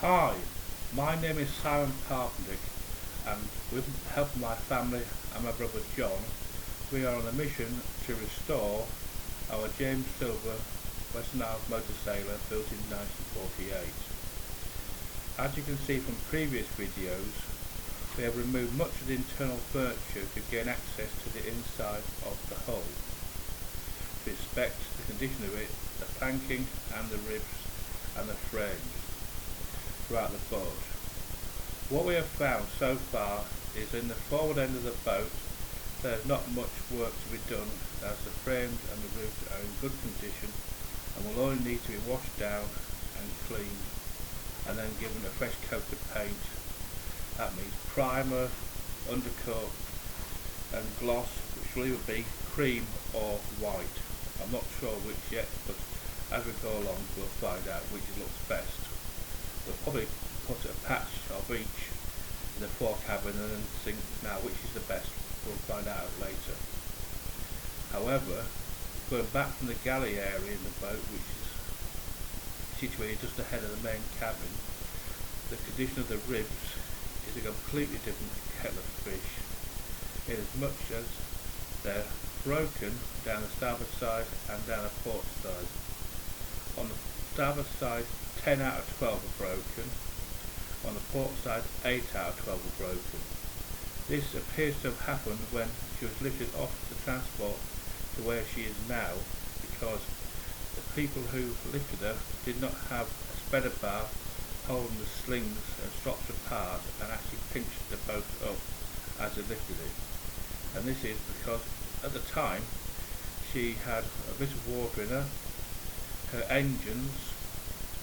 Hi, my name is Simon Papendick, and with the help of my family and my brother John, we are on a mission to restore our James Silver Western Isles motor sailor built in 1948. As you can see from previous videos, we have removed much of the internal furniture to gain access to the inside of the hull. We inspect the condition of it, the planking and the ribs and the frames throughout the boat. What we have found so far is in the forward end of the boat there is not much work to be done, as the frames and the ribs are in good condition and will only need to be washed down and cleaned and then given a fresh coat of paint. That means primer, undercoat and gloss, which will either be cream or white. I'm not sure which yet, but as we go along we'll find out which looks best. We'll probably put a patch of each in the fore cabin and then think now which is the best. We'll find out later. However, going back from the galley area in the boat, which is situated just ahead of the main cabin, the condition of the ribs is a completely different kettle of fish, in as much as they're broken down the starboard side and down the port side. On the starboard side 10 out of 12 are broken, on the port side 8 out of 12 are broken. This appears to have happened when she was lifted off the transport to where she is now, because the people who lifted her did not have a spreader bar holding the slings and strops apart and actually pinched the boat up as they lifted it. And this is because at the time she had a bit of water in her, her engines,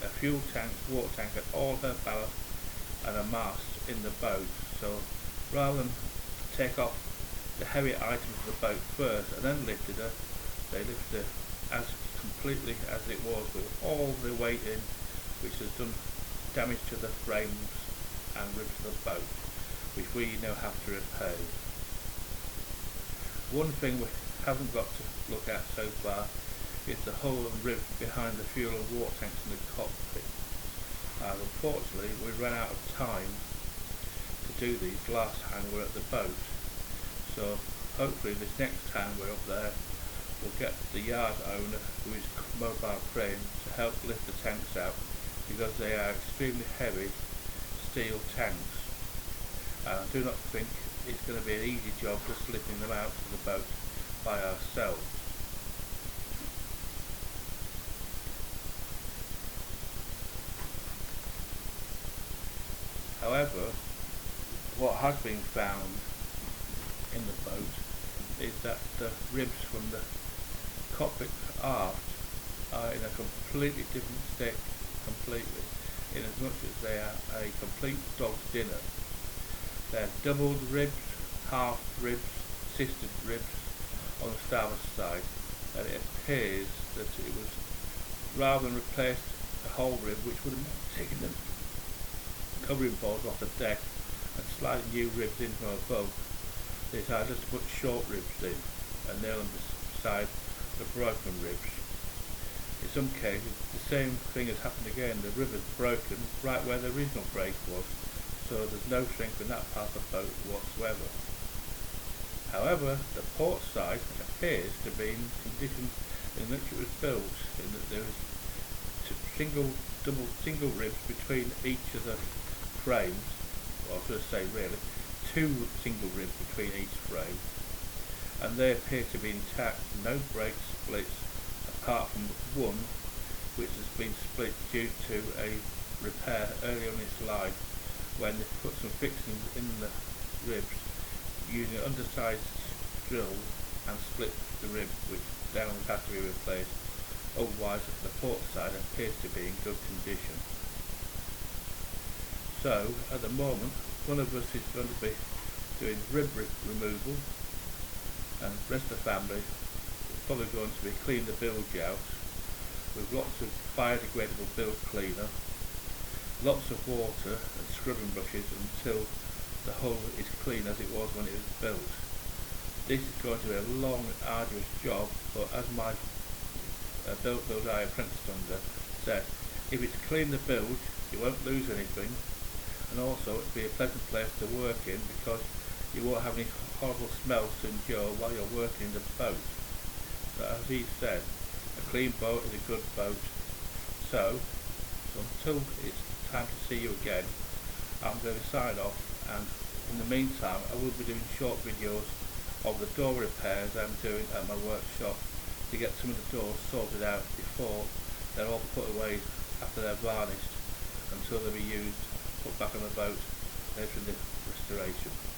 a fuel tank, water tank, and all her ballast and a mast in the boat. So rather than take off the heavy items of the boat first and then lifted her, they lifted her as completely as it was, with all the weight in, which has done damage to the frames and ribs of the boat, which we now have to repair. One thing we haven't got to look at so far is the hull and ribs behind the fuel and water tanks in the cockpit. Unfortunately, we ran out of time to do these last time we were at the boat, so hopefully this next time we're up there we'll get the yard owner, who is mobile crane, to help lift the tanks out, because they are extremely heavy steel tanks. I do not think it's going to be an easy job just lifting them out of the boat by ourselves. However, what has been found in the boat is that the ribs from the cockpit aft are in a completely different state, in as much as they are a complete dog's dinner. They're doubled ribs, half ribs, sisters ribs on the starboard side, and it appears that it was, rather than replace the whole rib, which would have taken them covering boards off the deck and sliding new ribs in from above, they decided just to put short ribs in and nail them beside the broken ribs. In some cases the same thing has happened again. The rib is broken right where the original break was, so there's no strength in that part of the boat whatsoever. However, the port side appears to be in condition in which it was built, in that there is single ribs between each of the frames, or I should say really, two single ribs between each frame, and they appear to be intact, no break splits, apart from one which has been split due to a repair early on in its life, when they put some fixings in the ribs using an undersized drill and split the rib, which then would have to be replaced. Otherwise the port side appears to be in good condition. So at the moment one of us is going to be doing rib removal, and the rest of the family is probably going to be cleaning the bilge out with lots of biodegradable bilge cleaner, lots of water and scrubbing brushes until the hull is clean as it was when it was built. This is going to be a long arduous job, but as my build I apprenticed under said, If it's clean the bilge, you won't lose anything, and also it'll be a pleasant place to work in because you won't have any horrible smells to endure while you're working in the boat. So as he said, a clean boat is a good boat. So until it's time to see you again, I'm going to sign off, and in the meantime I will be doing short videos of the door repairs I'm doing at my workshop to get some of the doors sorted out before they're all put away after they're varnished until they'll be used, put back on the boat later in the restoration.